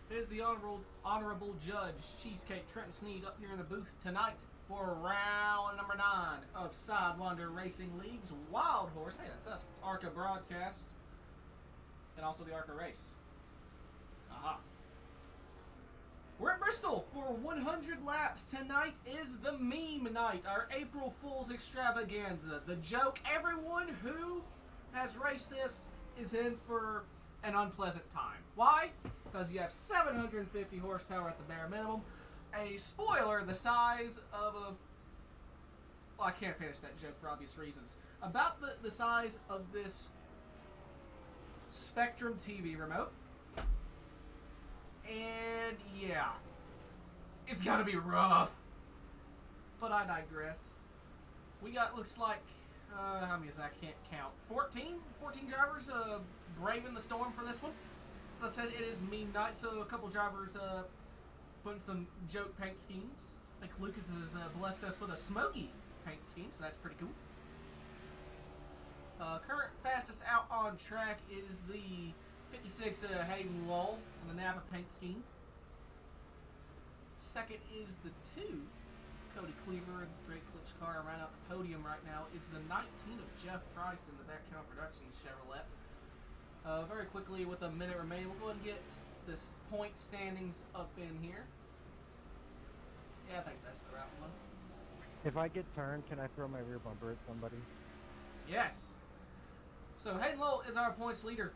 is the honorable judge, Cheesecake Trenton Sneed, up here in the booth tonight for round number 9 of Sidewinder Racing League's Wild Horse. Hey, that's us. ARCA broadcast. And also the ARCA race. Aha. We're at Bristol for 100 laps. Tonight is the meme night, our April Fool's extravaganza. The joke, everyone who has raced this is in for an unpleasant time. Why? Because you have 750 horsepower at the bare minimum. A spoiler the size of a... Well, I can't finish that joke for obvious reasons. About the size of this Spectrum TV remote. And yeah, it's gotta be rough. But I digress. We got, looks like, how many is that? I can't count. 14 drivers braving the storm for this one. As I said, it is meme night, so a couple drivers putting some joke paint schemes. I think Lucas has blessed us with a smoky paint scheme, so that's pretty cool. Current fastest out on track is the 56 Hayden Lull on the Napa paint scheme. Second is the 2 Cody Cleaver, a great Clips car around out the podium right now. It's the 19 of Jeff Price in the Backchannel Productions Chevrolet. Very quickly, with a minute remaining, we'll go ahead and get this point standings up in here. Yeah, I think that's the right one. If I get turned, can I throw my rear bumper at somebody? Yes. So Hayden Lull is our points leader.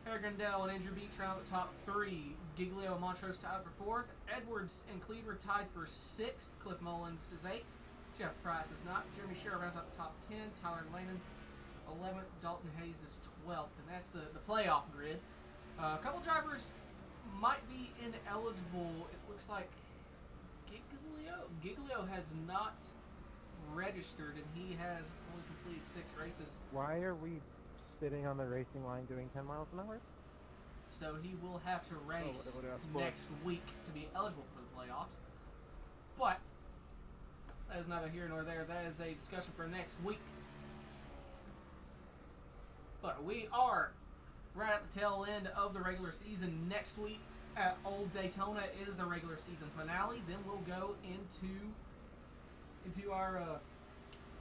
Harry Grindell and Andrew Beach round out the top 3. Giglio and Montrose tied for 4th. Edwards and Cleaver tied for 6th. Cliff Mullins is 8th. Jeff Price is not. Jeremy Sherrill rounds out the top 10. Tyler Lehman 11th. Dalton Hayes is 12th. And that's the playoff grid. A couple drivers might be ineligible. It looks like Giglio has not registered, and he has only completed 6 races. Why are we sitting on the racing line doing 10 miles an hour? So he will have to race next week to be eligible for the playoffs. But that is neither here nor there. That is a discussion for next week. But we are right at the tail end of the regular season. Next week at Old Daytona is the regular season finale. Then we'll go into our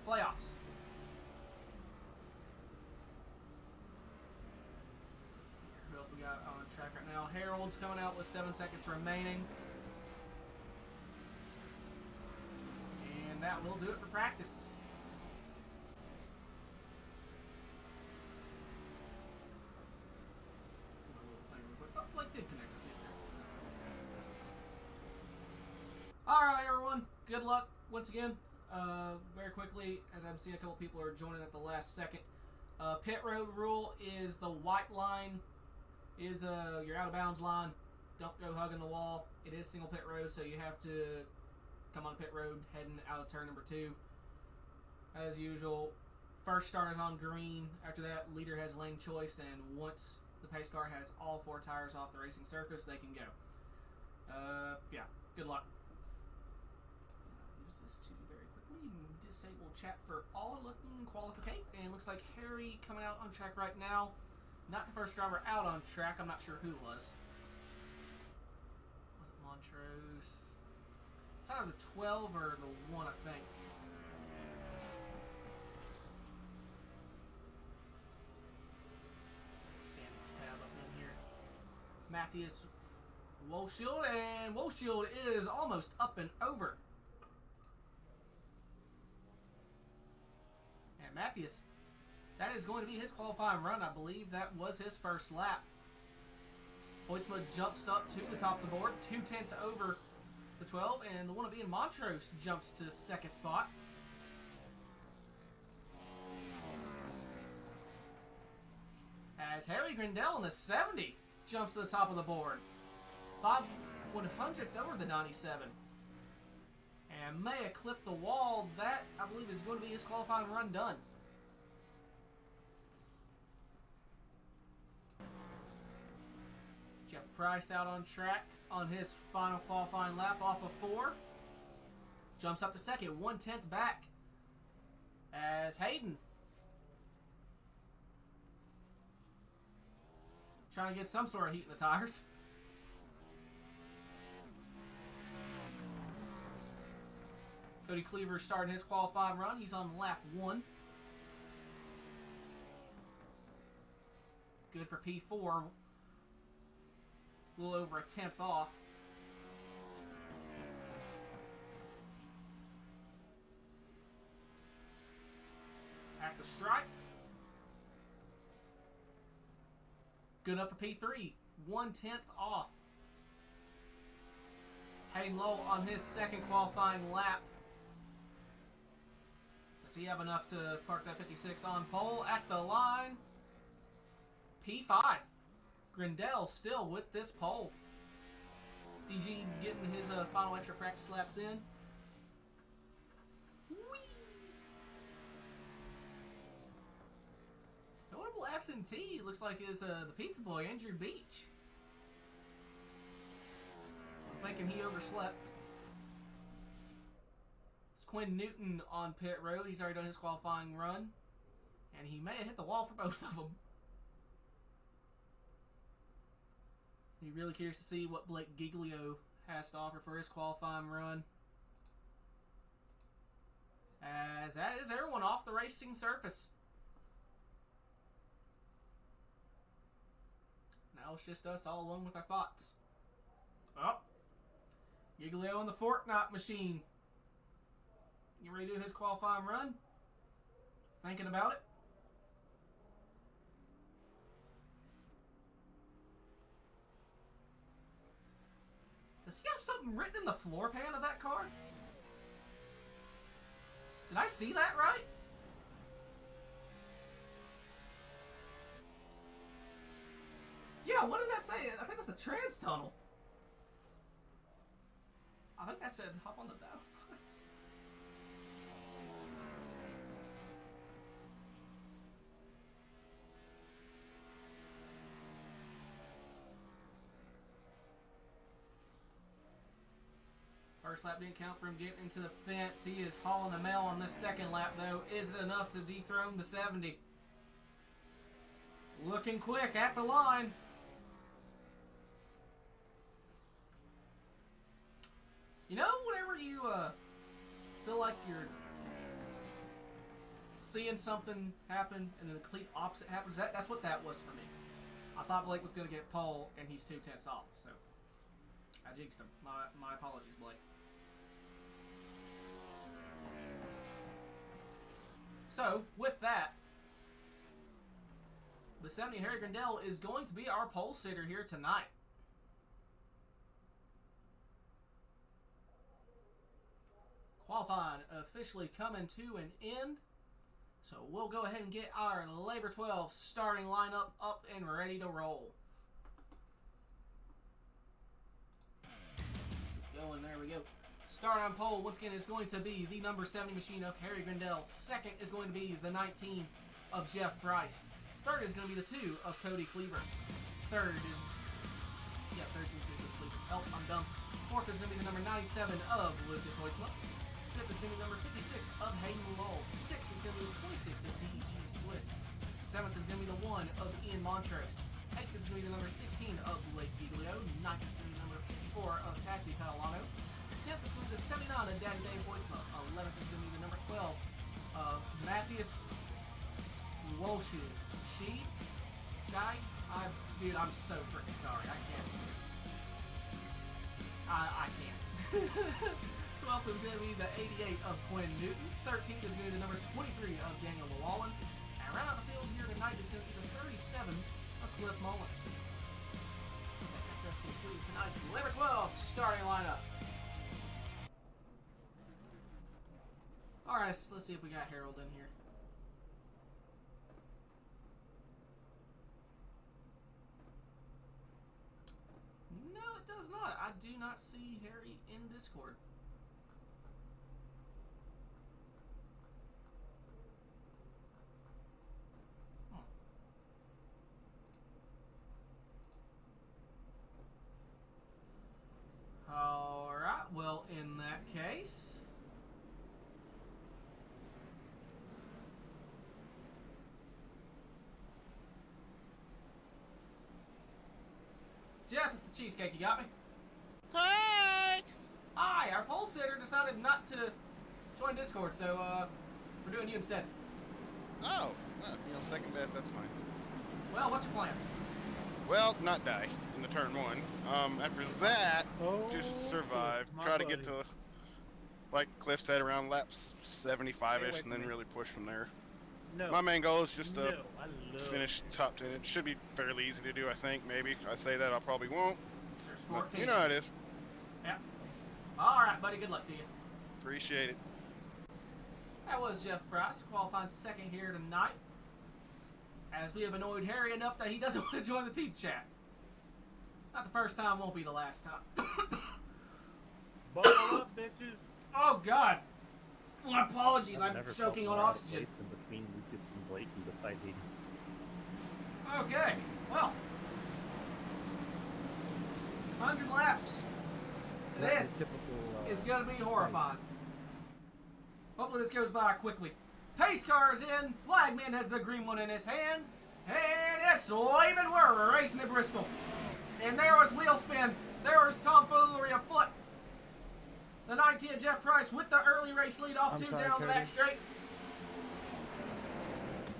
playoffs. Who else we got on track right now? Harold's coming out with 7 seconds remaining. And that will do it for practice. Oh, Blake did connect us in there. Alright, everyone. Good luck once again. Very quickly, as I'm seeing a couple people are joining at the last second. Pit road rule is the white line is your out of bounds line. Don't go hugging the wall. It is single pit road, so you have to come on pit road heading out of turn number 2. As usual, first starter's on green. After that, leader has lane choice, and once the pace car has all 4 tires off the racing surface, they can go. Yeah, good luck. I'll use this to very quickly disable chat for all. Let them qualificate. And it looks like Harry coming out on track right now. Not the first driver out on track. I'm not sure who was. Was it Montrose? It's either the 12 or the 1, I think. Standings tab up in here. Matthias Wolshield, and Wolshield is almost up and over. And Matthias, that is going to be his qualifying run. I believe that was his first lap. Hoytsma jumps up to the top of the board, 2/10 over the 12, and the one to be in Montrose jumps to 2nd spot. As Harry Grindell in the 70 jumps to the top of the board, 5/100ths over the 97. And Maya clipped the wall. That, I believe, is going to be his qualifying run done. Jeff Price out on track on his final qualifying lap off of 4. Jumps up to 2nd, 1/10 back. As Hayden trying to get some sort of heat in the tires. Cody Cleaver starting his qualifying run. He's on lap 1. Good for P4. A little over a 10th off. At the stripe. Good enough for P3. 1/10 off. Hayden Lowe on his second qualifying lap. Does he have enough to park that 56 on pole? At the line. P5. Grindell still with this pole. DG getting his final extra practice laps in. Whee! Notable absentee looks like is the pizza boy, Andrew Beach. I'm thinking he overslept. It's Quinn Newton on pit road. He's already done his qualifying run. And he may have hit the wall for both of them. Be really curious to see what Blake Giglio has to offer for his qualifying run. As that is everyone off the racing surface. Now it's just us all alone with our thoughts. Oh, Giglio in the Fortnite machine. You ready to do his qualifying run? Thinking about it? Does he have something written in the floor pan of that car? Did I see that right? Yeah, what does that say? I think that's a trans tunnel. I think that said hop on the dial. First lap didn't count for him getting into the fence. He is hauling the mail on this second lap, though. Is it enough to dethrone the 70? Looking quick at the line. You know, whenever you feel like you're seeing something happen and then the complete opposite happens, that's what that was for me. I thought Blake was going to get pole, and he's 2/10 off, so I jinxed him. My apologies, Blake. So, with that, the 70 Harry Grindell is going to be our pole sitter here tonight. Qualifying officially coming to an end. So we'll go ahead and get our Labor 12 starting lineup up and ready to roll. Keep going, there we go. Start on pole, once again, is going to be the number 70 machine of Harry Grindell. Second is going to be the 19 of Jeff Price. Third is going to be the 2 of Cody Cleaver. Third is Cleaver. Oh, I'm dumb. Fourth is going to be the number 97 of Lucas Hoytsma. Fifth is going to be number 56 of Hayden Lull. Sixth is going to be the 26 of DG Swiss. Seventh is going to be the 1 of Ian Montrose. Eighth is going to be the number 16 of Blake Giglio. Ninth is going to be the number 54 of Patsy Catalano. 10th is going to be the 79 of Dan Dave Hoytsma. 11th is going to be the number 12 of Matthias Wolshu. Dude, I'm so freaking sorry. I can't. I can't. 12th is going to be the 88 of Quinn Newton. 13th is going to be the number 23 of Daniel Llewellyn. And round out the field here tonight is going to be the 37 of Cliff Mullins. That does conclude tonight's Labor 12 starting lineup. Alright, so let's see if we got Harold in here. No, it does not. I do not see Harry in Discord. Alright, well, in that case, Jeff, it's the cheesecake. You got me? Hey! Hi, our pole sitter decided not to Join Discord, so we're doing you instead. Oh, second best, that's fine. Well, what's your plan? Well, not die in the turn 1. After that, just survive. Try to get to, like Cliff said, around laps 75-ish, and then really push from there. No. My main goal is just to finish top 10. It should be fairly easy to do, I think, maybe. I say that, I probably won't. There's But 14. you know how it is. Yeah. Alright, buddy, good luck to you. Appreciate it. That was Jeff Price, qualifying second here tonight. As we have annoyed Harry enough that he doesn't want to join the team chat. Not the first time, won't be the last time. Buckle up, bitches. Oh, God. My apologies, I'm choking on oxygen. In between Lucas and Blake and beside Hayden. Okay, well. 100 laps. This is going to be horrifying. Hopefully this goes by quickly. Pace car is in. Flagman has the green one in his hand. And it's even we're racing at Bristol. And there was wheel spin. There was tomfoolery afoot. The 19 Jeff Price with the early race lead off down the back straight.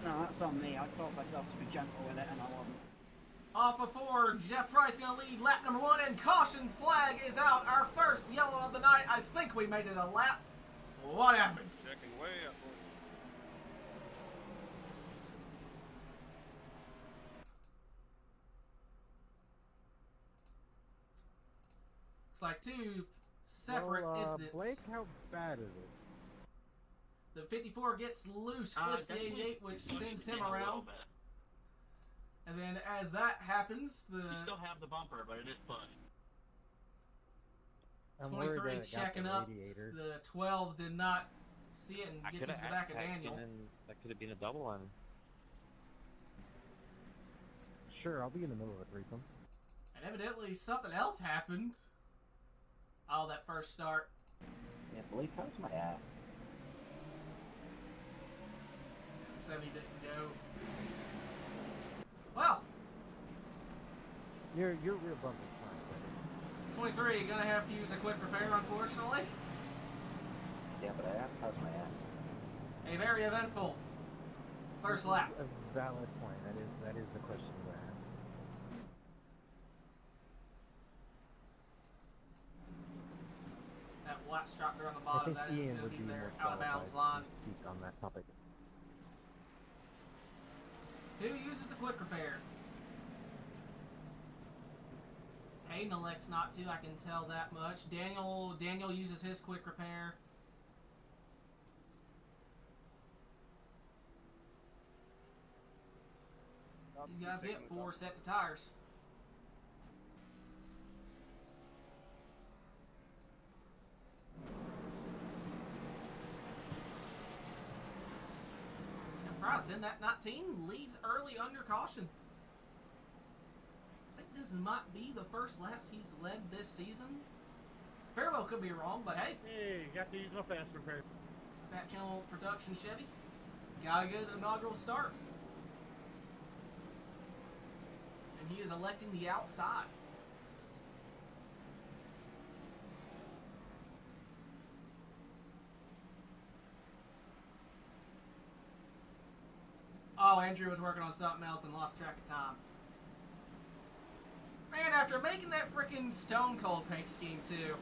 No, that's on me. I taught myself to be gentle with it and I wasn't. Off of 4, Jeff Price going to lead lap number 1, and caution flag is out. Our first yellow of the night. I think we made it a lap. What happened? Checking way up. It's like 2 separate incidents. Blake, how bad is it? The 54 gets loose, clips the 88, which sends him around. And then as that happens, the... You still have the bumper, but it is fun. 23 checking up. The 12 did not see it and gets into the back of Daniel. That could have been a double on. Sure, I'll be in the middle of a threesome. And evidently something else happened. Oh, that first start. Yeah, Blake, how's my ass? So he didn't go. Well. Your rear bumper's fine. 23, gonna have to use a quick repair, unfortunately. Yeah, but how's my ass? A very eventful first lap. A valid point. That is the question to ask. That white stripe there on the bottom, that is Ian gonna would be be their more out of bounds qualified line. to speak on that topic. Who uses the quick repair? Hayden elects not to, I can tell that much. Daniel uses his quick repair. These guys get 4 sets of tires. And Price in that 19 leads early under caution. I think this might be the first laps he's led this season. Very well could be wrong, but hey. Hey, got to use my fast repair. Back Channel Production Chevy. Got a good inaugural start. And he is electing the outside. Oh, Andrew was working on something else and lost track of time. Man, after making that freaking Stone Cold paint scheme too.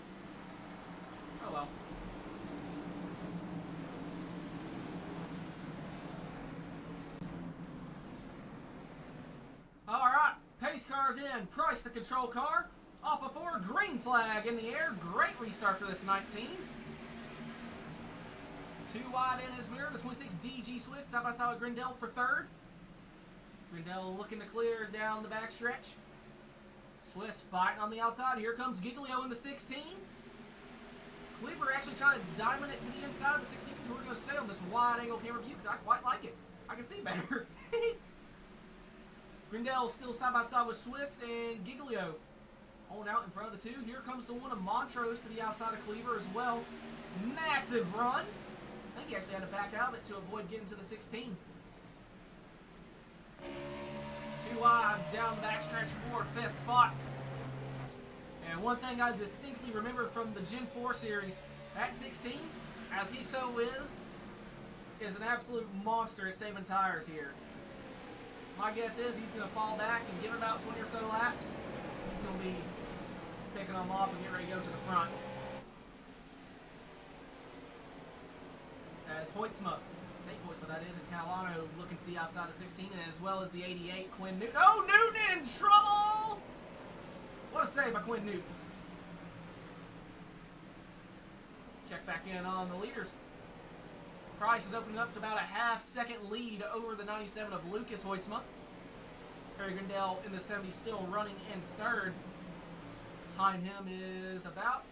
Oh well. Alright, pace car's in. Price the control car. Off of 4, green flag in the air. Great restart for this 19. 2 wide in his mirror. The 26 DG Swiss side by side with Grindel for 3rd. Grindel looking to clear down the backstretch. Swiss fighting on the outside. Here comes Giglio in the 16. Cleaver actually trying to diamond it to the inside of the 16, so we're going to stay on this wide angle camera view because I quite like it. I can see better. Grindel still side by side with Swiss and Giglio. Holding out in front of the 2. Here comes the one of Montrose to the outside of Cleaver as well. Massive run. I think he actually had to back out of it to avoid getting to the 16. 2 wide down the backstretch for 5th spot. And one thing I distinctly remember from the Gen 4 series, that 16, as he so is an absolute monster at saving tires here. My guess is he's going to fall back and give it about 20 or so laps. He's going to be picking them off and get ready to go to the front. As Hoytsma, Dave Hoytsma that is, and Catalano looking to the outside of 16, and as well as the 88, Quinn Newton. Oh, Newton in trouble! What a save by Quinn Newton. Check back in on the leaders. Price is opening up to about a half-second lead over the 97 of Lucas Hoytsma. Harry Grindell in the 70 still running in third. Behind him is about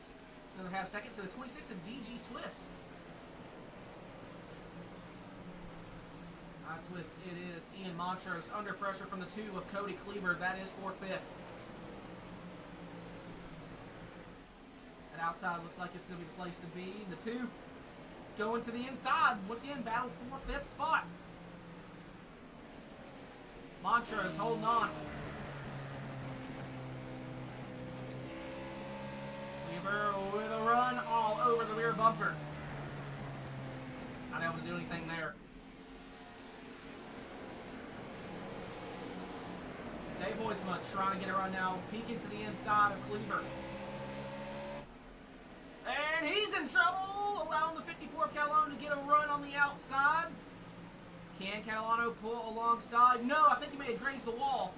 another half-second to the 26 of DG Swiss. Alright, Swiss, it is Ian Montrose under pressure from the 2 of Cody Kleber. That is for 5th. That outside looks like it's going to be the place to be. The 2 going to the inside. Once again, battle for 5th spot. Montrose holding on. Kleber with a run all over the rear bumper. Not able to do anything there. Dave Hoytsma trying to get a run now, peeking to the inside of Kleber. And he's in trouble, allowing the 54 of Catalano to get a run on the outside. Can Catalano pull alongside? No, I think he may have grazed the wall.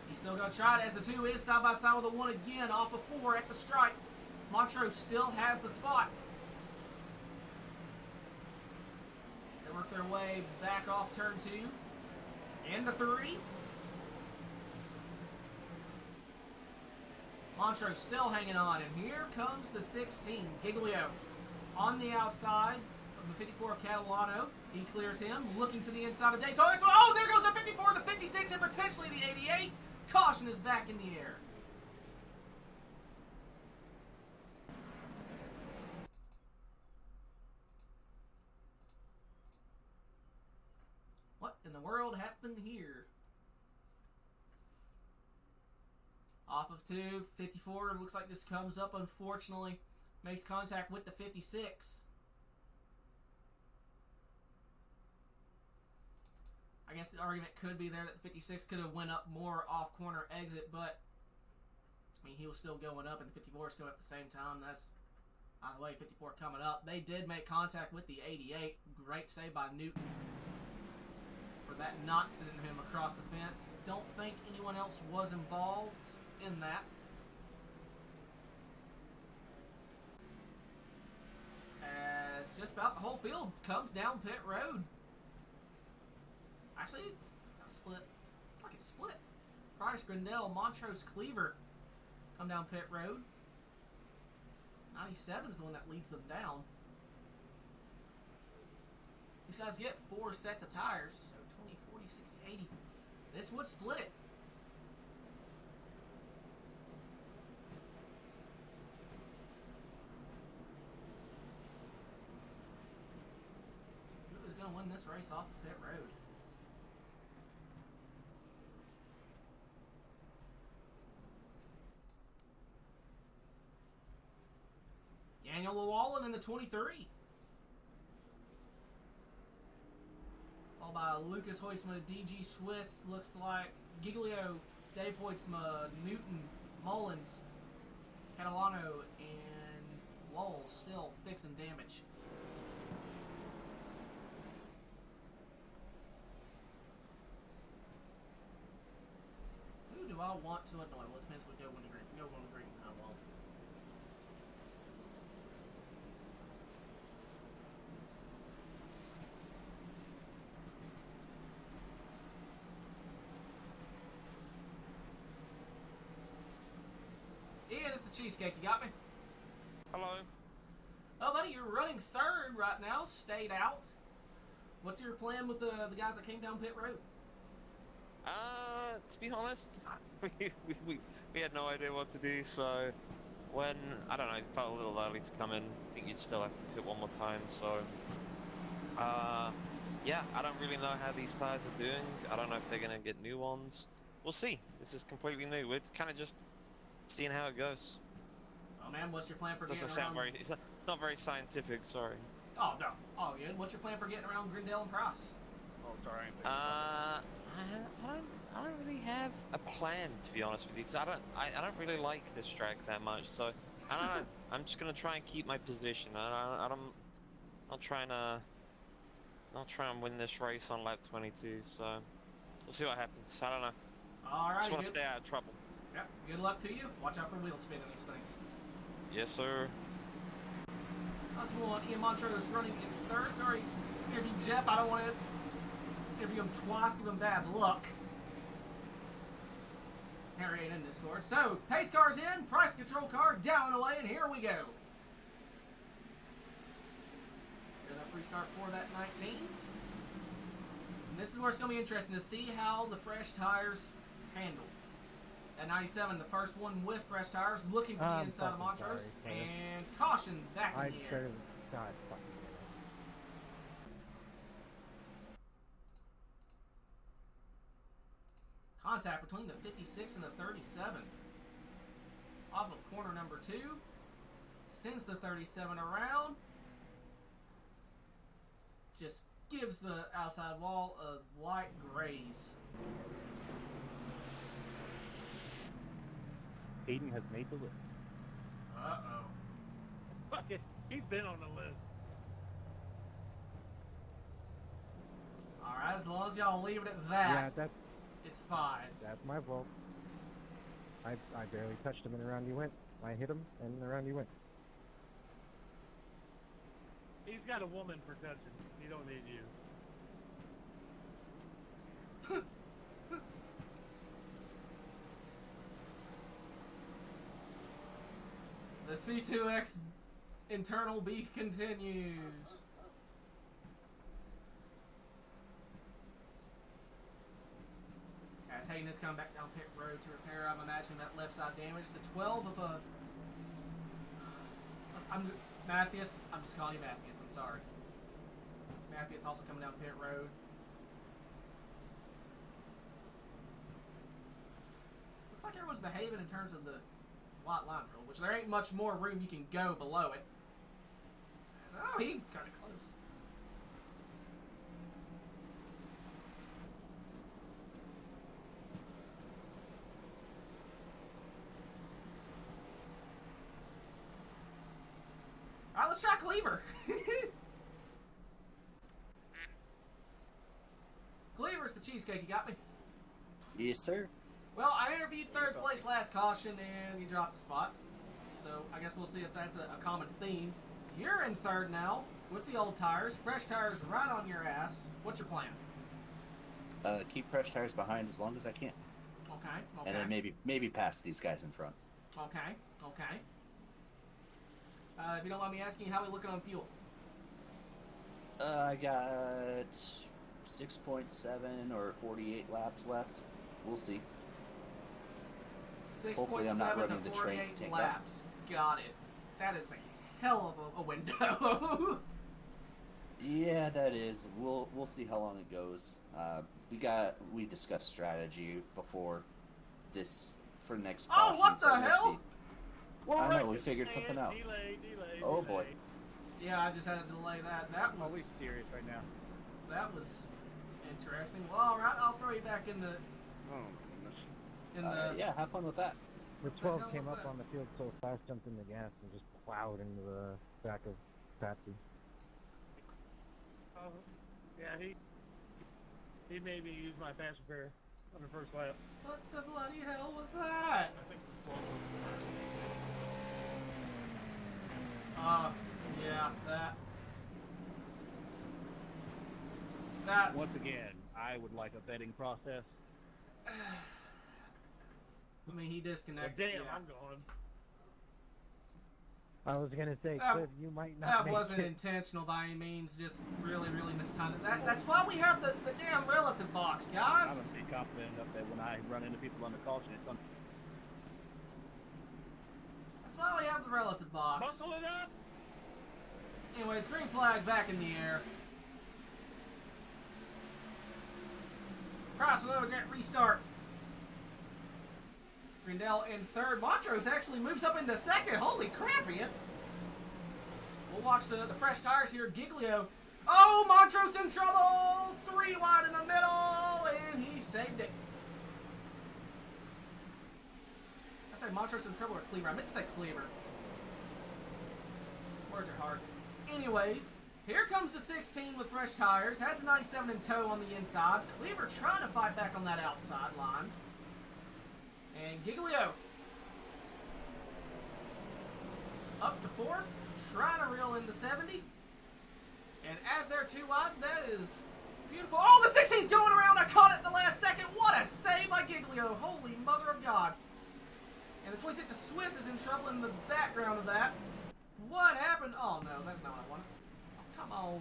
He's still going to try it as the 2 is side by side with the 1 again off of 4 at the stripe. Montrose still has the spot. As they work their way back off turn 2. Into 3. Montrose still hanging on, and here comes the 16, Giglio. On the outside of the 54 of Catalano. He clears him, looking to the inside of Daytona. Oh, there goes the 54, the 56, and potentially the 88. Caution is back in the air. What in the world happened here? Off of 2, 54, looks like this comes up, unfortunately. Makes contact with the 56. I guess the argument could be there that the 56 could have went up more off corner exit, but I mean, he was still going up and the 54 is going up at the same time. That's, by the way, 54 coming up. They did make contact with the 88. Great save by Newton for that not sending him across the fence. Don't think anyone else was involved in that. As just about the whole field comes down pit road. Actually, it's not split. It's like it's split. Price, Grindell, Montrose, Kleber come down pit road. 97 is the one that leads them down. These guys get 4 sets of tires. So 20, 40, 60, 80. This would split it. Who is going to win this race off the pit road? Daniel Llewellyn in the 23. Followed by Lucas Hoytsma, DG Swiss, looks like Giglio, Dave Hoytsma, Newton, Mullins, Catalano, and Lowell still fixing damage. Who do I want to annoy? Well, it depends what go when the green. Go when the green. I won't. Ian, it's the cheesecake. You got me? Hello. Oh, buddy, you're running third right now. Stayed out. What's your plan with the guys that came down pit road? To be honest, we had no idea what to do, so when, I don't know, it felt a little early to come in. I think you'd still have to pit one more time, so yeah, I don't really know how these tires are doing. I don't know if they're going to get new ones. We'll see. This is completely new. We're kind of just seeing how it goes. Oh man, what's your plan for getting Doesn't sound around? very. It's not very scientific. Sorry. Oh no, all good. What's your plan for getting around Grindale and Price? Oh, sorry. I don't really have a plan, to be honest with you, because I don't really like this track that much. So I don't know. I'm just gonna try and keep my position. Not trying and win this race on lap 22. So we'll see what happens. I don't know. All right. Just want to stay out of trouble. Yep. Good luck to you. Watch out for wheel spin in these things. Yes, sir. Let's move on. Ian Montrose running in third. Sorry, interview Jeff. I don't want to interview him twice. Give him bad luck. Harry ain't in Discord. So, pace car's in. Price control car down and away, and here we go. Good enough restart for that 19. And this is where it's going to be interesting to see how the fresh tires handle. At 97, the first one with fresh tires, looking to the inside of Montrose, and caution back in the air. Contact between the 56 and the 37. Off of corner number 2. Sends the 37 around. Just gives the outside wall a light graze. Hayden has made the list. Uh-oh. Fuck it. He's been on the list. Alright, as long as y'all leave it at that, Yeah, it's fine. that's my fault. I barely touched him and around he went. I hit him and around he went. He's got a woman protection. He don't need you. The C2X internal beef continues. As Hayden has come back down pit road to repair, I'm imagining that left side damage. The 12 of a... Mathias. I'm just calling you Mathias. I'm sorry. Mathias also coming down pit road. Looks like everyone's behaving in terms of the white line rule, which there ain't much more room you can go below it. Oh, he kind of close. Alright, let's try Cleaver. Cleaver's the cheesecake, you got me? Yes, sir. Well, I interviewed third place last caution, and you dropped the spot. So I guess we'll see if that's a common theme. You're in third now with the old tires. Fresh tires right on your ass. What's your plan? Keep fresh tires behind as long as I can. Okay. And then maybe pass these guys in front. Okay. If you don't mind me asking, how are we looking on fuel? I got 6.7 or 48 laps left. We'll see. 6.7 I'm not running to the 48 tank laps. Got it. That is a hell of a window. Yeah, that is. We'll see how long it goes. We discussed strategy before this for next caution. Oh, what the so we'll hell? see. I know, we figured something out. Delay, Oh boy. Yeah, I just had to delay that. That was... Always serious right now. That was interesting. Well, alright, I'll throw you back in the... Oh, goodness. Yeah, have fun with that. The the 12 hell came was up that? on the field so fast, jumped in the gas, and just plowed into the back of Patsy. Yeah, he made me use my fast repair on the first lap. What the bloody hell was that? I think Yeah, that... Once again, I would like a betting process. I mean, he well, disconnected. damn, yeah. I'm going. I was gonna say, That- Cliff, you might not That make wasn't it. intentional by any means, just really, really mistimed it. That's why we have the damn relative box, I'm guys! pretty confident enough that when I run into people on the caution, it's on. That's why we have the relative box. Buckle it up! Anyways, green flag back in the air. Cross will get restart. Grindel in third. Montrose actually moves up into second. Holy crap, Ian. We'll watch the fresh tires here. Giglio. Oh, Montrose in trouble. 3 wide in the middle, and he saved it. I said Montrose in trouble or Cleaver. I meant to say Cleaver. Words are hard. Anyways, here comes the 16 with fresh tires. Has the 97 in tow on the inside. Cleaver trying to fight back on that outside line. And Giglio up to 4th, trying to reel in the 70. And as they're 2 wide, that is beautiful. Oh, the 16's going around. I caught it at the last second. What a save by Giglio. Holy mother of God. And the 26 of Swiss is in trouble in the background of that. What happened? Oh, no, that's not what I wanted. Oh, come on.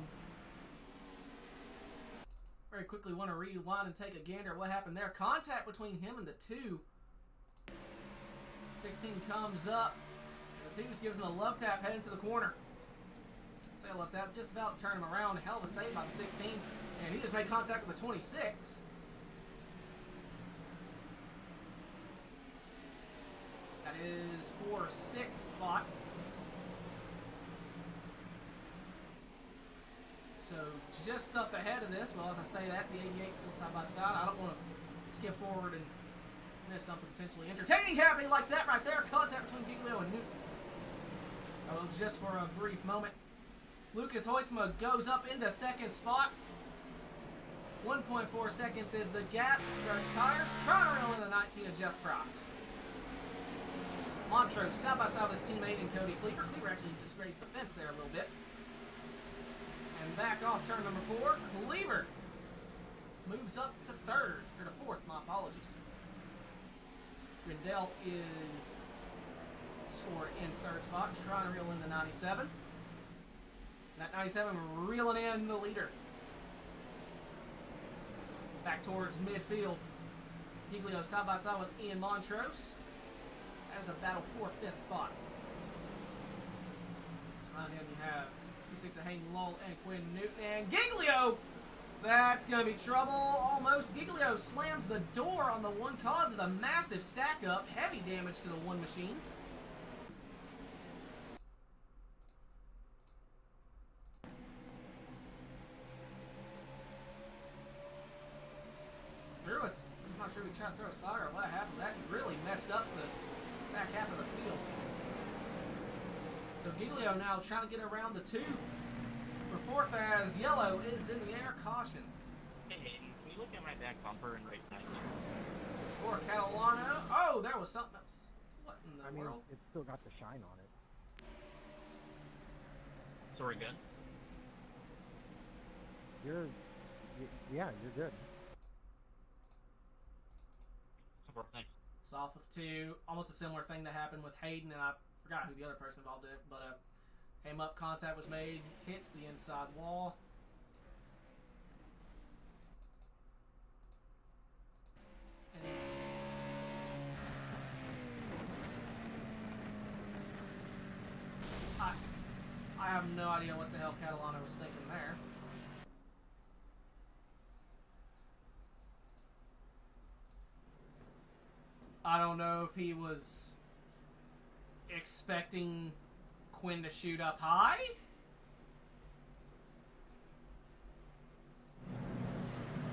Very quickly want to rewind and take a gander at what happened there. Contact between him and the 2. 16 comes up. And the 2 just gives him a love tap heading to the corner. Say a love tap, just about to turn him around. Hell of a save by the 16. And he just made contact with the 26. That is for 6th spot. So just up ahead of this, well, as I say that, the 88's still side by side. I don't want to skip forward and miss something potentially entertaining happening like that right there. Contact between Giglio and Newton. Oh, just for a brief moment. Lucas Hoytsma goes up into 2nd spot. 1.4 seconds is the gap. Fresh tires. Trying to reel in the 19 of Jeff Cross. Montrose side by side with his teammate and Cody Cleaver. Cleaver actually disgraced the fence there a little bit. And back off turn number 4. Cleaver moves up to 3rd, or to 4th, my apologies. Grindel is scored in 3rd spot, trying to reel in the 97. That 97 reeling in the leader. Back towards midfield. Giglio side by side with Ian Montrose. That is a battle for 5th spot. So around him you have P6 of Hayden Lull and Quinn Newton. And Giglio! That's going to be trouble. Almost. Giglio slams the door on the 1, causes a massive stack up. Heavy damage to the 1 machine. I'm not sure if he tried to throw a slider or what happened. That really messed up the back half of the field. So Giglio now trying to get around the 2 for 4th as Yellow is in the air. Caution. Hey, can you look at my back bumper and right side? For Catalano. Oh, there was something else. What in the world? It's still got the shine on it. So we're good? Yeah, you're good. Thanks. It's off of 2. Almost a similar thing that happened with Hayden, and I forgot who the other person involved in it, but came up, contact was made, hits the inside wall. And I have no idea what the hell Catalano was thinking there. I don't know if he was expecting Quinn to shoot up high.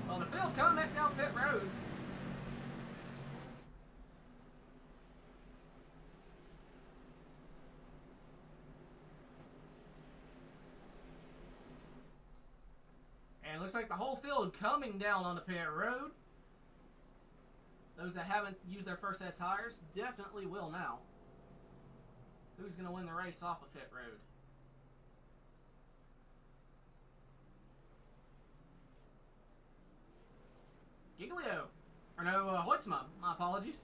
Well, the field coming back down pit road. And it looks like the whole field coming down on the pit road. Those that haven't used their first set of tires definitely will now. Who's going to win the race off of pit road? Giglio. Or no, Hoytsma. My apologies.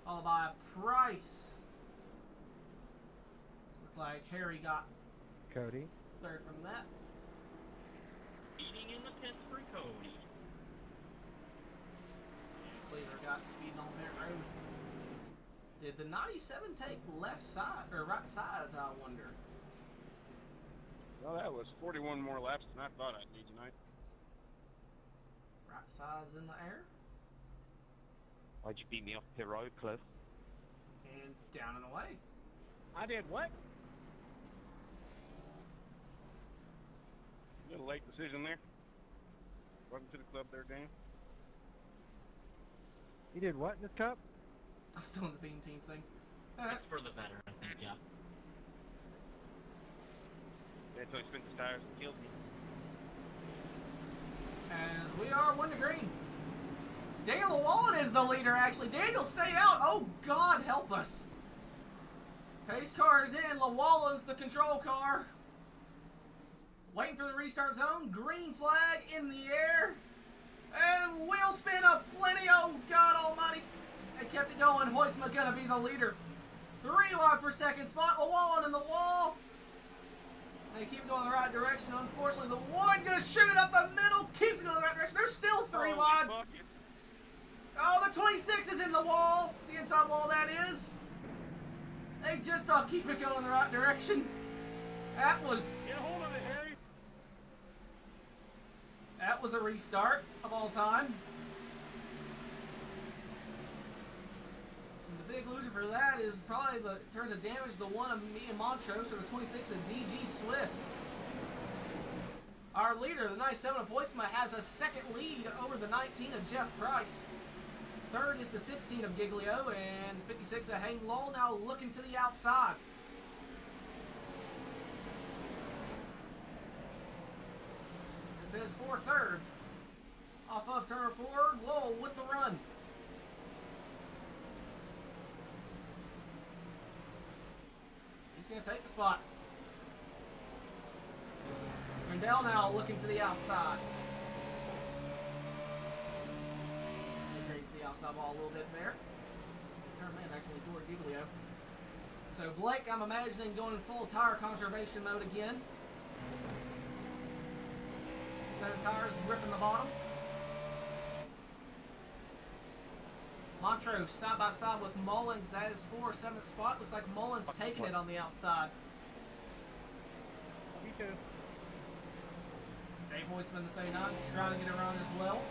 Followed by Price. Looks like Harry got Cody. 3rd from that. Eating in the pits for Cody. Cleaver got speed on pit road. Did the 97 take left side or right side, I wonder? Well, that was 41 more laps than I thought I'd need tonight. Right side's in the air. Why'd you beat me off pit road, Cliff? And down and away. I did what? A little late decision there. Welcome to the club there, Dan. You did what in this cup? I'm still in the beam team thing. It's for the better, I think, yeah. Yeah, until he spins his tires and kills me. As we are 1 to green. Daniel Llewellyn is the leader, actually. Daniel stayed out. Oh, God, help us. Pace car is in. Llewellyn's the control car. Waiting for the restart zone. Green flag in the air. And wheel spin up plenty. Oh, God almighty. They kept it going. Hoytsma going to be the leader. 3 wide for second spot. Llewellyn in the wall. They keep it going in the right direction. Unfortunately, the one going to shoot it up the middle. Keeps it going in the right direction. They're still 3 wide. Oh, the 26 is in the wall. The inside wall, that is. They just about keep it going in the right direction. That was... Get a hold of it, Harry. That was a restart of all time. And the big loser for that is probably the in terms of damage, the one of me and Montrose, or the 26 of DG Swiss. Our leader, the 97 of Hoytsma, has a second lead over the 19 of Jeff Price. Third is the 16 of Giglio, and 56 of Hayden Lowell now looking to the outside. This is for third. Off of turn 4, Lowell with the run. He's going to take the spot. Rendell now looking to the outside. Increase the outside ball a little bit there. Turn man actually toward Giglio. So Blake, I'm imagining going in full tire conservation mode again. Set of tires ripping the bottom. Montrose side by side with Mullins. That is for 7th spot. Looks like Mullins taking it on the outside. Me too. Dave Hoytsman, the 79, trying to get around as well.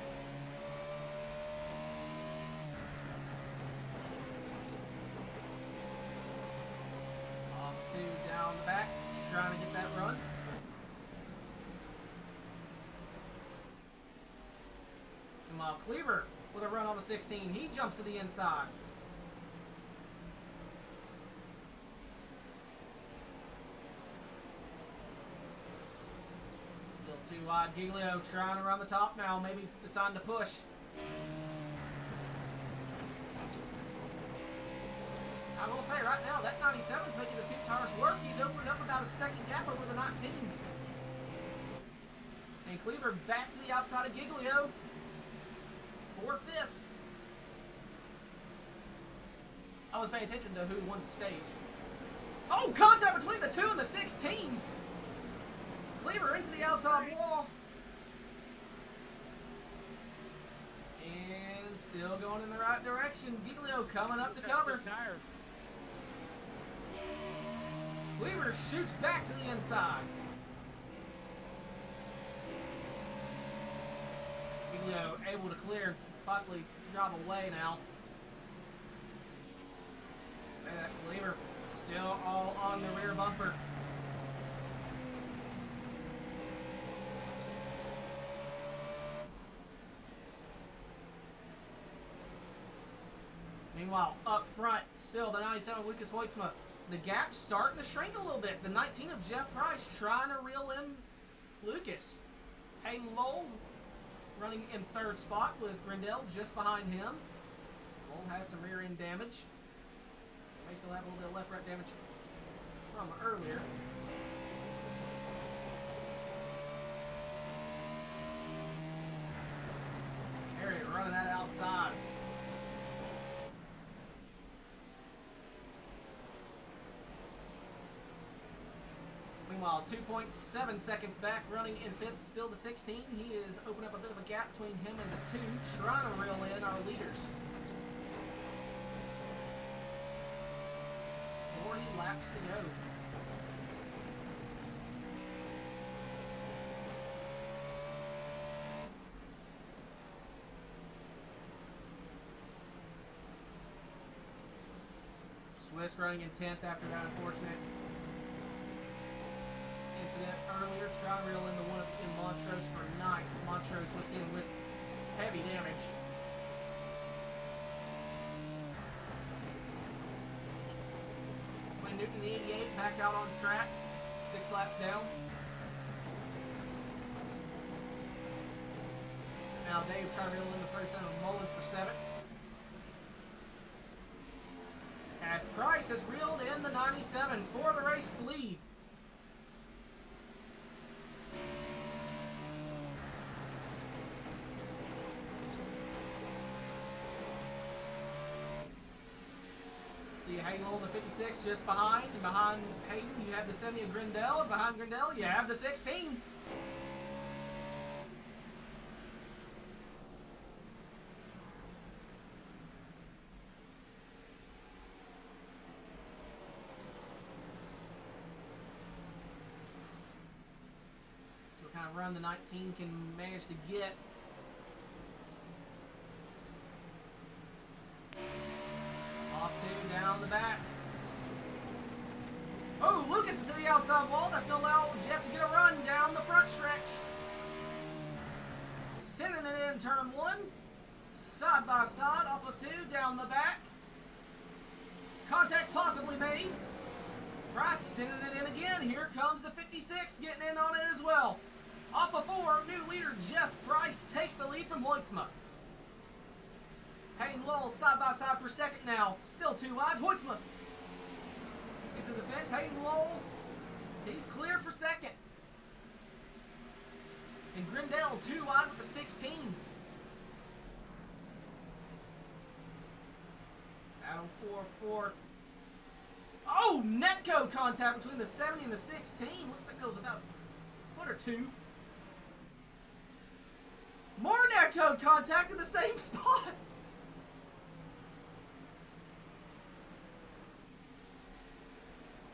Off to down the back, trying to get that run. And while Cleaver with a run on the 16, he jumps to the inside. Still 2 wide. Giglio trying to run the top now, maybe deciding to push. I will say right now, that 97 is making the 2 tires work. He's opening up about a second gap over the 19. And Cleaver back to the outside of Giglio for 5th. I was paying attention to who won the stage. Oh, contact between the 2 and the 16. Cleaver into the outside wall. And still going in the right direction. Giglio coming up to cover. Cleaver shoots back to the inside. Giglio able to clear, possibly drive away now. Say that, Cleaver still all on the rear bumper. Meanwhile, up front, still the 97 Lucas Hoytsma. The gap's starting to shrink a little bit. The 19 of Jeff Price trying to reel in Lucas. Hayden Lowell running in 3rd spot with Grindell just behind him. Lowell has some rear end damage. May still have a little bit of left right damage from earlier. Harriet running that outside. Meanwhile, 2.7 seconds back, running in 5th, still the 16. He is opening up a bit of a gap between him and the 2, trying to reel in our leaders. 40 laps to go. Swiss running in 10th after that unfortunate incident earlier. Trying to reel into one in Montrose for 9th. Montrose once again with heavy damage. Quinn Newton, the 88, back out on the track. 6 laps down. Now Dave trying to reel into 37 Mullins for 7th. As Price has reeled in the 97 for the race lead. See Hayden Lowell, the 56, just behind. And behind Hayden, you have the 70 of Grindell. And behind Grindell, you have the 16. So what kind of run the 19 can manage to get. Off 2, down the back. Oh, Lucas into the outside wall. That's going to allow Jeff to get a run down the front stretch. Sending it in turn 1. Side by side, off of 2, down the back. Contact possibly made. Price sending it in again. Here comes the 56 getting in on it as well. Off of 4, new leader Jeff Price takes the lead from Hoytsma. Hayden Lowell side by side for 2nd now. Still 2 wide. Hoytsma into the fence. Hayden Lowell, he's clear for 2nd. And Grindell 2 wide with the 16. Battle for 4th. Oh, netcode contact between the 70 and the 16. Looks like goes about a foot or 2. More netcode contact in the same spot.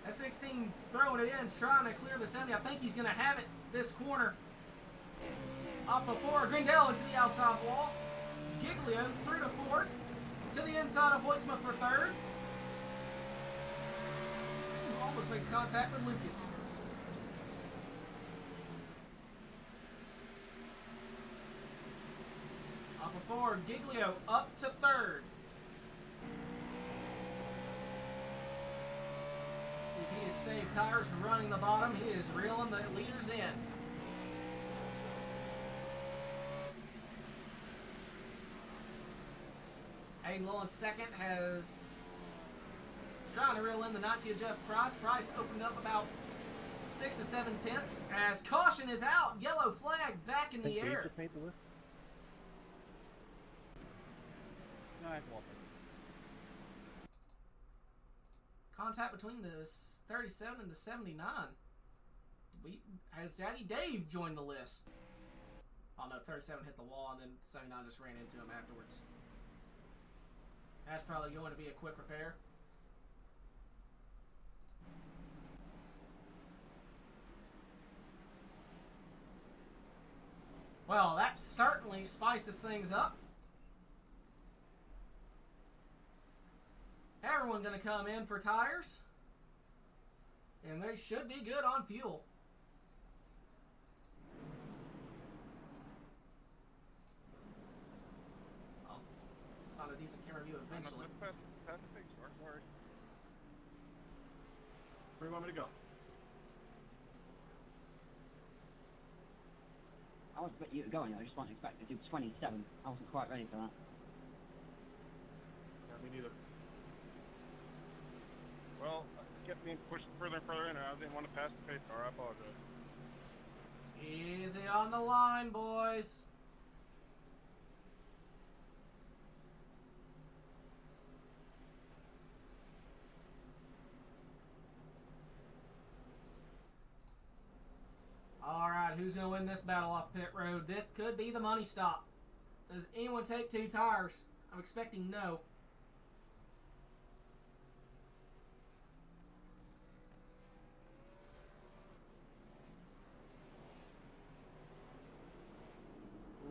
That 16's throwing it in, trying to clear the 70. I think he's going to have it this corner. Off of 4, Grindell into the outside wall. Giglio through to 4th. To the inside of Hoytsma for 3rd. Almost makes contact with Lucas. Off of 4, Giglio up to 3rd. He has saved tires running the bottom. He is reeling the leaders in. Hayden Lowell in 2nd has trying to reel in the 90 of Jeff Price. Price opened up about 6 to 7 tenths as caution is out. Yellow flag back in the air. Just made the list. No, I have to walk. Contact between the 37 and the 79. Has Daddy Dave joined the list? Oh no, 37 hit the wall and then 79 just ran into him afterwards. That's probably going to be a quick repair. Well, that certainly spices things up. Everyone going to come in for tires. And they should be good on fuel. I'll find a decent camera view eventually. Where do you want me to go? I was you were going, I just wasn't expecting to do 27. I wasn't quite ready for that. Yeah, me neither. Well, it kept being pushed further and further in, and I didn't want to pass the pace car. I apologize. Easy on the line, boys. Alright, who's going to win this battle off pit road? This could be the money stop. Does anyone take 2 tires? I'm expecting no.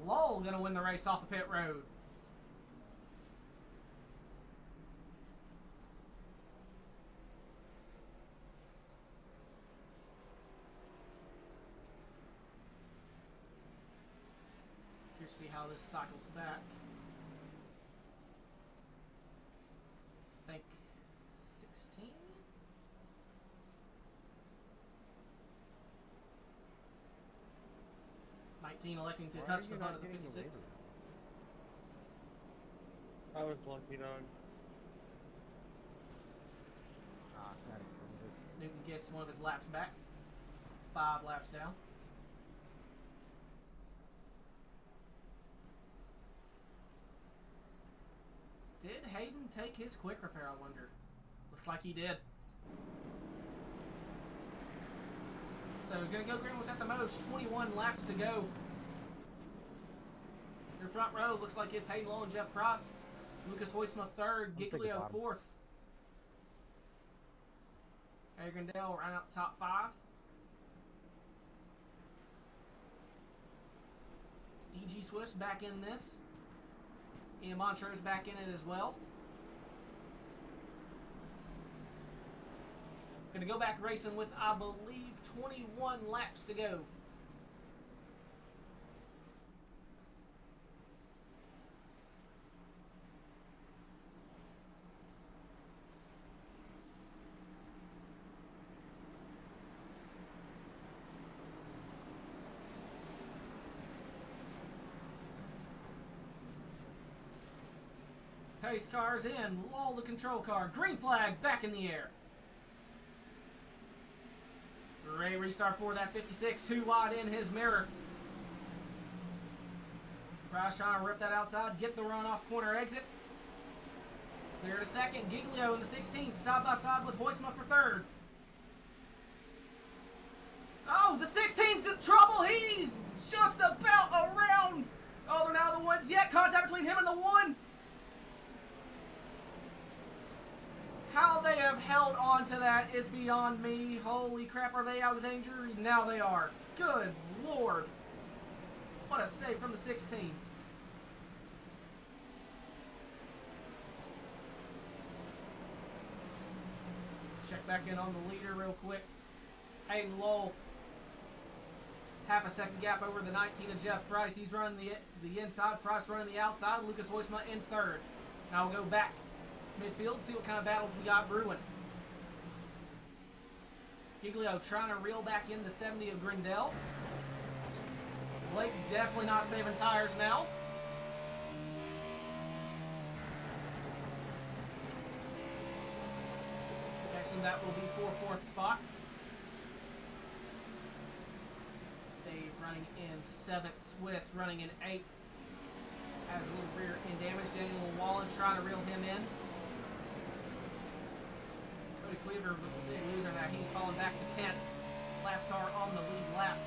Lowell going to win the race off the pit road. how this cycles back. I think 16? Electing to touch the butt of the 56. I was lucky on. Newton gets one of his laps back. 5 laps down. Did Hayden take his quick repair, I wonder? Looks like he did. So we're going to go green with at the most 21 laps to go. Your front row looks like it's Hayden Lowe and Jeff Price. Lucas Hoytsma third, Giglio fourth. Harry Grindell round out the top 5. DG Swiss back in this. Ian Montrose back in it as well. Going to go back racing with, I believe, 21 laps to go. Pace cars in, lull the control car, green flag back in the air. Ray restart for that 56, too wide in his mirror. Price trying to rip that outside, get the run off corner exit. Clear to second, Giglio in the 16, side by side with Hoytsma for third. Oh, the 16's in trouble, he's just about around. Oh, they're not the ones yet, contact between him and the 1. How they have held on to that is beyond me. Holy crap, are they out of danger? Now they are. Good Lord. What a save from the 16. Check back in on the leader real quick. Hayden Lowell. Half a second gap over the 19 of Jeff Price. He's running the inside. Price running the outside. Lucas Hoytsma in third. Now we'll go back midfield, see what kind of battles we got brewing. Giglio trying to reel back in the 70 of Grindell. Blake definitely not saving tires now. Next one, that will be for 4th spot. Dave running in 7th. Swiss running in 8th. Has a little rear end damage. Daniel Wallen trying to reel him in. Cleaver was the big loser now. He's falling back to 10th. Last car on the lead lap.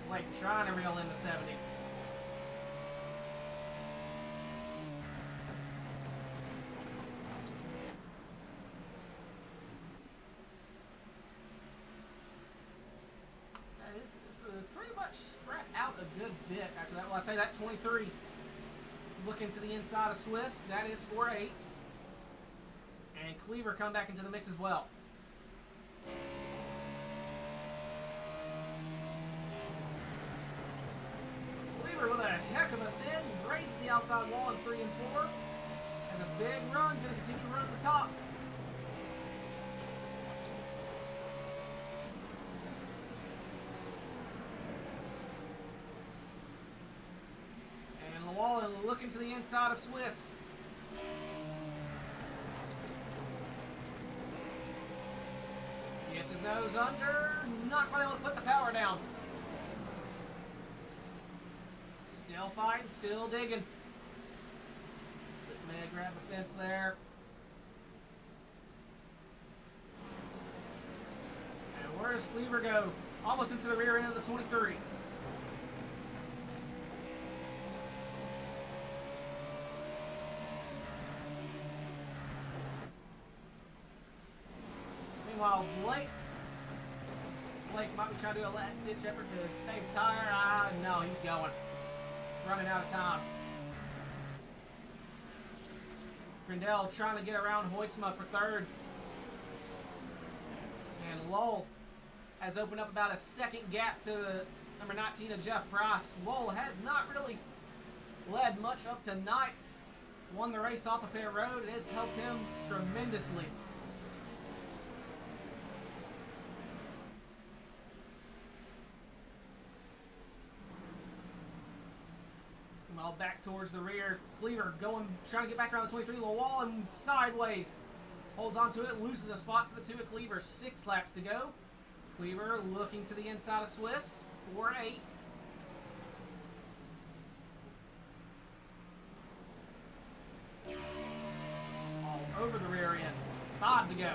Blake trying to reel in the 70. Pretty much spread out a good bit after that. Well, I say that 23. Looking to the inside of Swiss. That is for 8th. And Cleaver come back into the mix as well. Cleaver with a heck of a sin. Grazes the outside wall in 3 and 4. Has a big run. Going to continue to run at the top. Looking to the inside of Swiss. Gets his nose under. Not quite able to put the power down. Still fighting, still digging. Swiss may grab a fence there. And where does Cleaver go? Almost into the rear end of the 23. Meanwhile, Blake might be trying to do a last-ditch effort to save a tire. No, he's going. Running out of time. Grindell trying to get around Hoytsma for third. And Lowell has opened up about a second gap to number 19 of Jeff Price. Lowell has not really led much up tonight. Won the race off of Pitt Road. It has helped him tremendously. Well, back towards the rear. Cleaver trying to get back around the 23 wall and sideways. Holds onto it, loses a spot to the 2 of Cleaver. 6 laps to go. Cleaver looking to the inside of Swiss. 4-8. All over the rear end. 5 to go.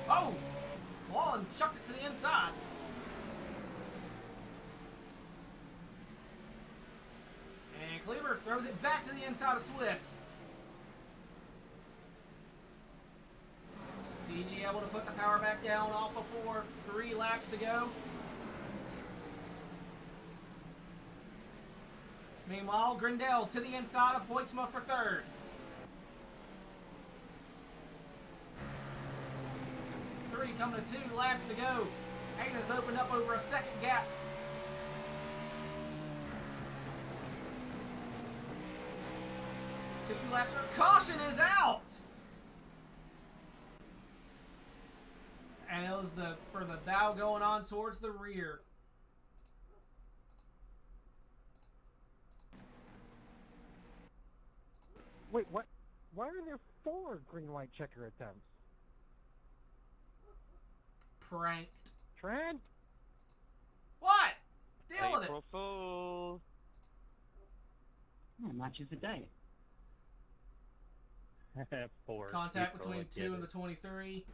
Oh! Wallen chucked it to the inside. And Cleaver throws it back to the inside of Swiss. DG able to put the power back down off of 4. 3 laps to go. Meanwhile, Grindel to the inside of Hoytsma for 3rd. Coming to 2 laps to go. Hayden's opened up over a second gap. Two laps. Caution is out. And it was for the bow going on towards the rear. Wait, what? Why are there 4 green white checker attempts? Pranked. Trent? What? Deal with it. April Fool. Oh, matches the day. 4. Contact April, between I 2 get and the it. 23.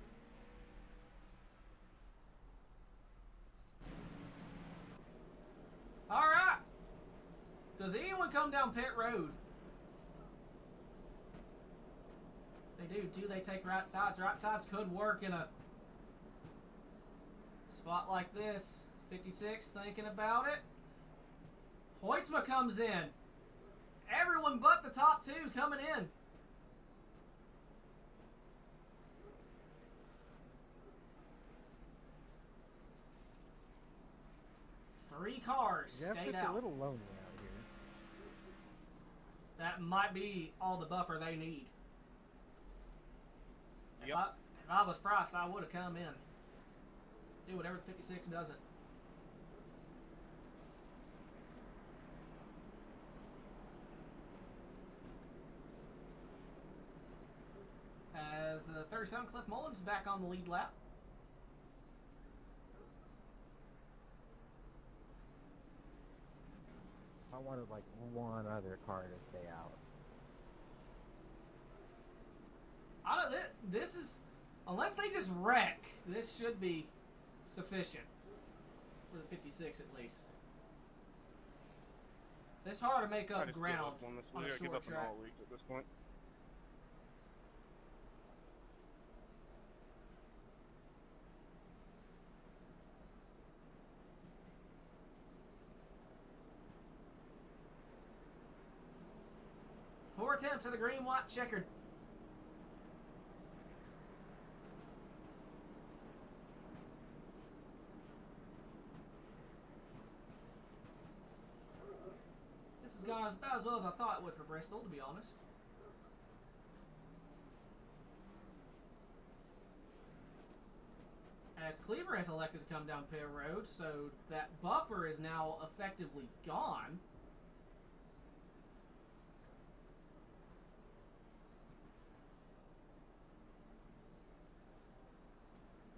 Alright. Does anyone come down pit road? They do. Do they take right sides? Right sides could work in a spot like this. 56 thinking about it. Hoytsma comes in. Everyone but the top 2 coming in. Three cars Jeff, stayed it's out. a little lonely out here. That might be all the buffer they need. Yep. If I was Price, I would have come in. Do whatever the 56 doesn't. As the 37 Cliff Mullins back on the lead lap. I wanted like one other car to stay out. I don't. This is, unless they just wreck, this should be sufficient for the 56 at least. It's hard to make I up just ground give up on this on a week. I give short up on track. all weeks at this point. Four attempts at the green, white, checkered. This has gone about as well as I thought it would for Bristol, to be honest. As Cleaver has elected to come down pit road, so that buffer is now effectively gone.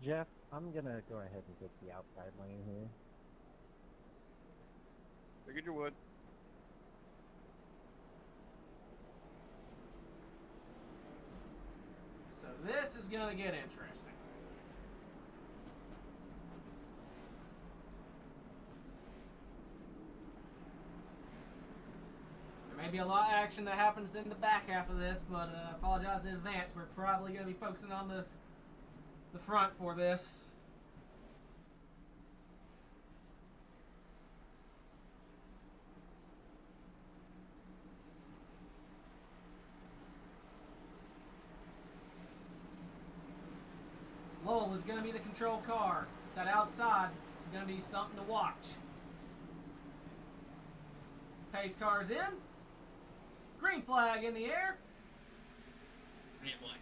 Jeff, I'm gonna go ahead and get the outside lane here. Figured you would. So this is going to get interesting. There may be a lot of action that happens in the back half of this, but I apologize in advance. We're probably going to be focusing on the front for this. is going to be the control car. That outside is going to be something to watch. Pace car's in. Green flag in the air. Green flag.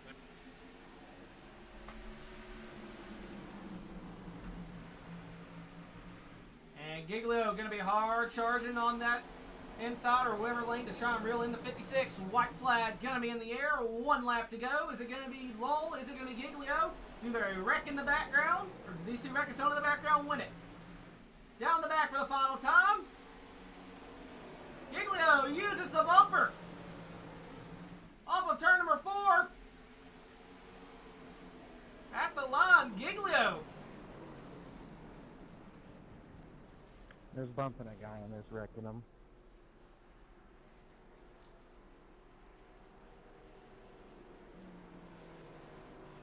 And Giglio going to be hard charging on that inside or whatever lane to try and reel in the 56. White flag going to be in the air. 1 lap to go. Is it going to be Lowell? Is it going to be Giglio? Do they wreck in the background? Or do these two wreckers in the background win it? Down the back for the final time. Giglio uses the bumper. Off of turn number 4. At the line, Giglio. There's bumping a guy and there's wrecking him.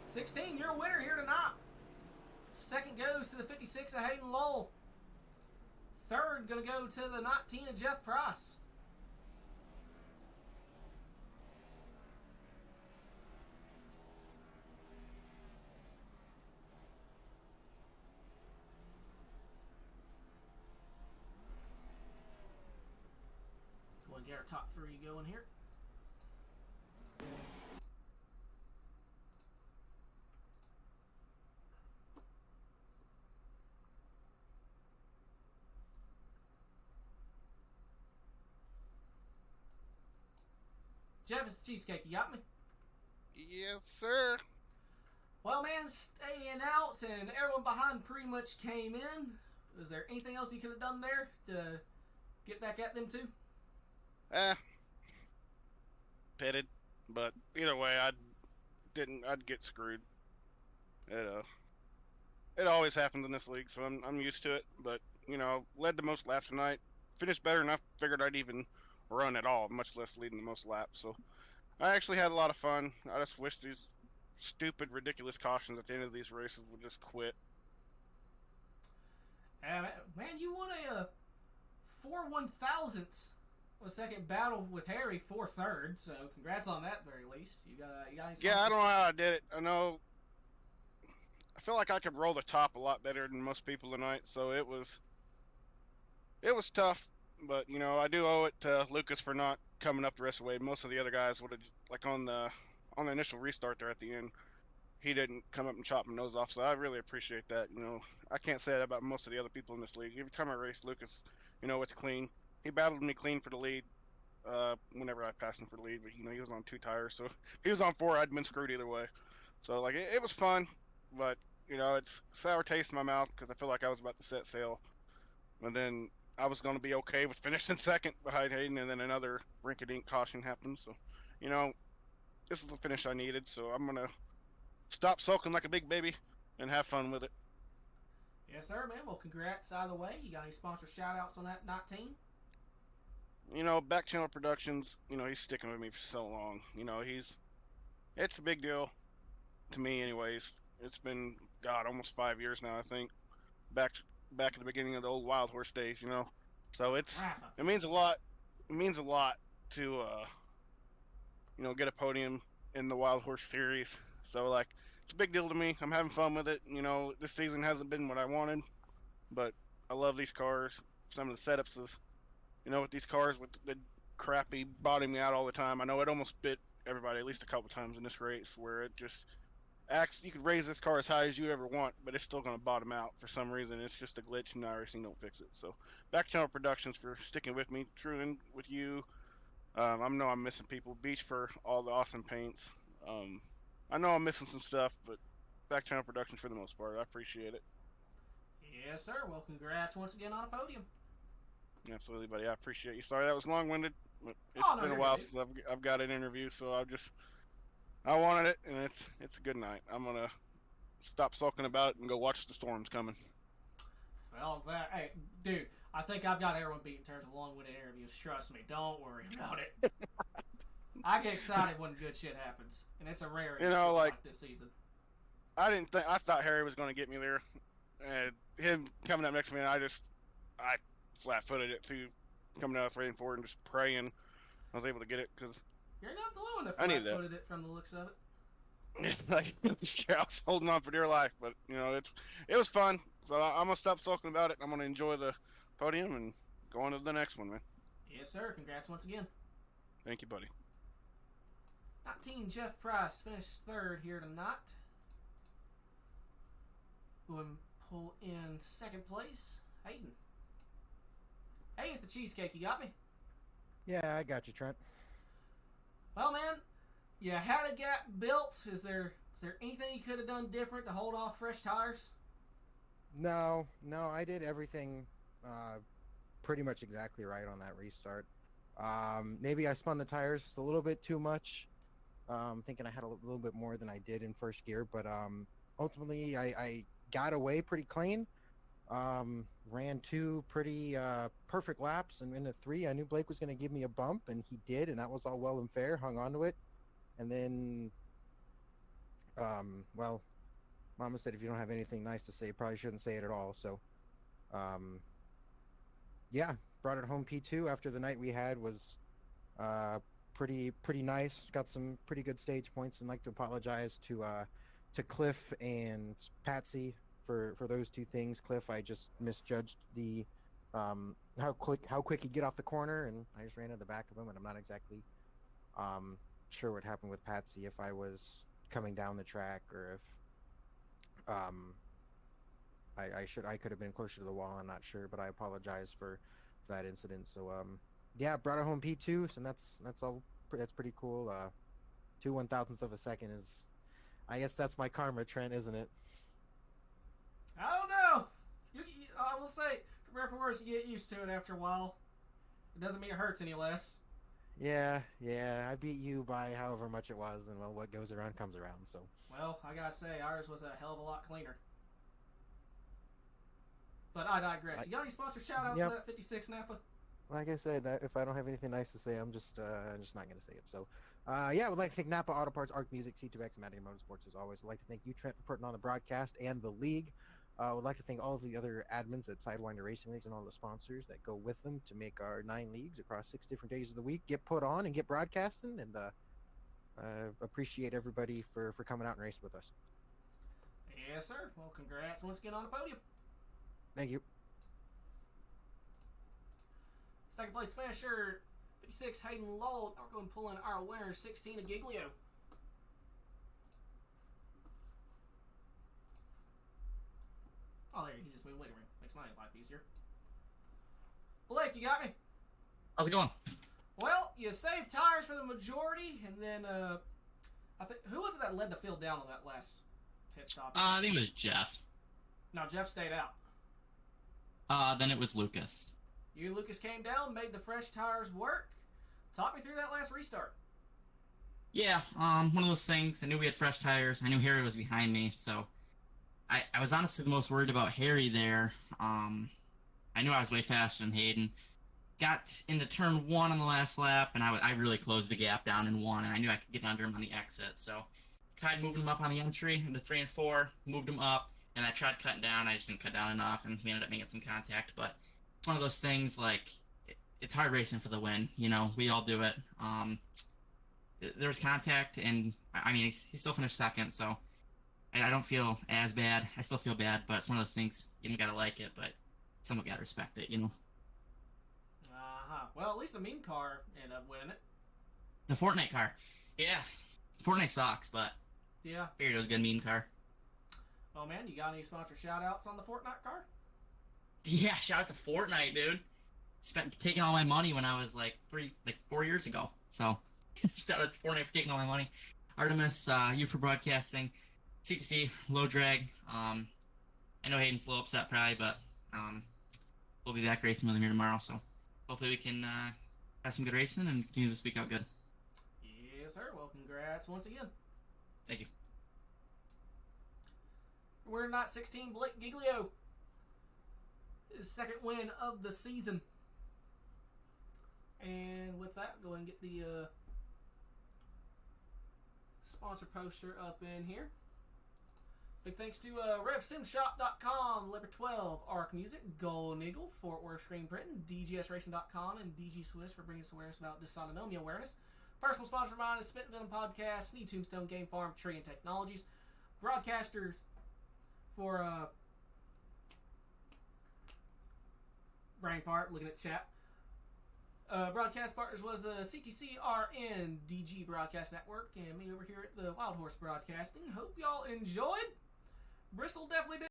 '16, you're a winner here tonight. Second goes to the 56 of Hayden Lowell. Third going to go to the 19 of Jeff Price. We'll get our top 3 going here. Jeff, it's Cheesecake. You got me? Yes, sir. Well, man, staying out and everyone behind pretty much came in. Is there anything else you could have done there to get back at them too? Pitted, but either way, I'd get screwed. It always happens in this league, so I'm used to it. But you know, led the most laps tonight. Finished better enough. Figured I'd even run at all, much less leading the most laps. So I actually had a lot of fun. I just wish these stupid, ridiculous cautions at the end of these races would just quit. Man, you won a 4/1000th of a second battle with Harry for third, so congrats on that, very least. You got any Yeah, I don't know how I did it. I feel like I could roll the top a lot better than most people tonight, so it was tough. But you know, I do owe it to Lucas for not coming up the rest of the way. Most of the other guys would have, like on the initial restart there at the end, he didn't come up and chop my nose off. So I really appreciate that. You know, I can't say that about most of the other people in this league. Every time I race Lucas, you know, it's clean. He battled me clean for the lead. Whenever I passed him for the lead, but you know, he was on 2 tires, so if he was on 4, I'd been screwed either way. So like it was fun, but you know, it's sour taste in my mouth because I feel like I was about to set sail, and then I was going to be okay with finishing second behind Hayden, and then another rink-a-dink caution happened. So, you know, this is the finish I needed. So I'm gonna stop sulking like a big baby and have fun with it. Yes, sir, man. Well, congrats either way. You got any sponsor shout-outs on that 19? You know, Back Channel Productions, you know, he's sticking with me for so long. You know, it's a big deal to me anyways. It's been, God, almost 5 years now, I think. Back at the beginning of the old Wild Horse days, you know. So it means a lot. It means a lot to, you know, get a podium in the Wild Horse series. So like, it's a big deal to me. I'm having fun with it. You know, this season hasn't been what I wanted, but I love these cars. Some of the setups is, you know, with these cars with the crappy bottoming out all the time. I know it almost bit everybody at least a couple times in this race where it just acts. You could raise this car as high as you ever want, but it's still going to bottom out for some reason. It's just a glitch, and iRacing don't fix it. So, Back Channel Productions for sticking with me, Truman with you. I know I'm missing people. Beach for all the awesome paints. I know I'm missing some stuff, but Back Channel Productions for the most part. I appreciate it. Yes, sir. Well, congrats once again on a podium. Absolutely, buddy. I appreciate you. Sorry that was long-winded. It's been a while since I've got an interview, so I wanted it, and it's a good night. I'm gonna stop sulking about it and go watch the storms coming. Well, hey, dude, I think I've got everyone beat in terms of long-winded interviews. Trust me, don't worry about it. I get excited when good shit happens, and it's a rarity. You know, like this season. I thought Harry was gonna get me there, and him coming up next to me, I flat-footed it through coming out of 3 and 4 and just praying I was able to get it because you're not the one that flat-footed it from the looks of it. Like I was holding on for dear life, but it was fun. So I'm gonna stop sulking about it. I'm gonna enjoy the podium and go on to the next one, man. Yes, sir. Congrats once again. Thank you, buddy. 19, Jeff Price finished third here tonight. Going pull in second place, Hayden. Hey, it's the cheesecake. You got me? Yeah, I got you, Trent. Well, man, you had a gap built. Is there anything you could have done different to hold off fresh tires? No, I did everything pretty much exactly right on that restart. Maybe I spun the tires just a little bit too much. Thinking I had a little bit more than I did in first gear, but ultimately I got away pretty clean. Ran two pretty perfect laps, and in the 3 I knew Blake was going to give me a bump, and he did, and that was all well and fair. Hung on to it, and then well, Mama said if you don't have anything nice to say, you probably shouldn't say it at all. So yeah, brought it home P2 after the night we had was pretty nice. Got some pretty good stage points, and like to apologize to Cliff and Patsy for those two things. Cliff, I just misjudged the how quick he'd get off the corner, and I just ran to the back of him, and I'm not exactly sure what happened with Patsy, if I was coming down the track or if I could have been closer to the wall. I'm not sure, but I apologize for that incident. So yeah, brought it home P2, and that's all. That's pretty cool. 2 1,000ths of a second is, I guess that's my karma, Trent, isn't it? I don't know. I will say, for better or for worse, you get used to it after a while. It doesn't mean it hurts any less. Yeah, I beat you by however much it was, and well, what goes around comes around. So. Well, I gotta say, ours was a hell of a lot cleaner. But I digress. You got any sponsor shout-outs to that 56 Napa? Like I said, if I don't have anything nice to say, I'm just not going to say it. So, yeah, I would like to thank Napa Auto Parts, ARC Music, C2X, and Matty Motorsports as always. I'd like to thank you, Trent, for putting on the broadcast and the league. I would like to thank all of the other admins at Sidewinder Racing Leagues and all the sponsors that go with them to make our 9 leagues across 6 different days of the week get put on and get broadcasting. And appreciate everybody for coming out and racing with us. Yes, sir. Well, congrats once again on the podium. Thank you. Second place finisher, 56 Hayden Lowell. Now we're going to pull in our winner, 16 of Giglio. Oh, there, he just moved later. Makes my life easier. Blake, you got me? How's it going? Well, you saved tires for the majority, and then, I think, who was it that led the field down on that last pit stop? I think it was Jeff. No, Jeff stayed out. Then it was Lucas. You and Lucas came down, made the fresh tires work. Talk me through that last restart. Yeah, one of those things. I knew we had fresh tires. I knew Harry was behind me, so I was honestly the most worried about Harry there. I knew I was way faster than Hayden. Got into turn 1 on the last lap, and I really closed the gap down in 1, and I knew I could get under him on the exit. So tried moving him up on the entry into 3 and 4, moved him up, and I tried cutting down. I just didn't cut down enough, and we ended up making some contact. But it's one of those things, like, it's hard racing for the win. You know, we all do it. There was contact, and I mean, he still finished second, so I don't feel as bad. I still feel bad, but it's one of those things, you don't gotta like it, but someone gotta respect it, you know? Well, at least the meme car ended up winning it. The Fortnite car. Yeah. Fortnite sucks, but yeah, figured it was a good meme car. Oh, man, you got any sponsor shout-outs on the Fortnite car? Yeah, shout out to Fortnite, dude. Taking all my money when I was like 4 years ago. So, shout out to Fortnite for taking all my money. Artemis, you for broadcasting. C2C, low drag. I know Hayden's a little upset probably, but we'll be back racing with him here tomorrow. So, hopefully we can have some good racing and continue this week out good. Yes, sir. Well, congrats once again. Thank you. We're not 16, Blake Giglio. His second win of the season. And with that, go ahead and get the sponsor poster up in here. Big thanks to RevSimShop.com, Lever 12, ARC Music, Golden Eagle, Fort Worth Screen Printing, DGSRacing.com, and DG Swiss for bringing us awareness about dysautonomia awareness. Personal sponsor of mine is Spit Venom Podcast, the Tombstone Game Farm Trading Technologies. Broadcasters for brain fart, looking at chat. Broadcast partners was the CTCRN DG Broadcast Network and me over here at the Wild Horse Broadcasting. Hope y'all enjoyed. Bristol definitely did.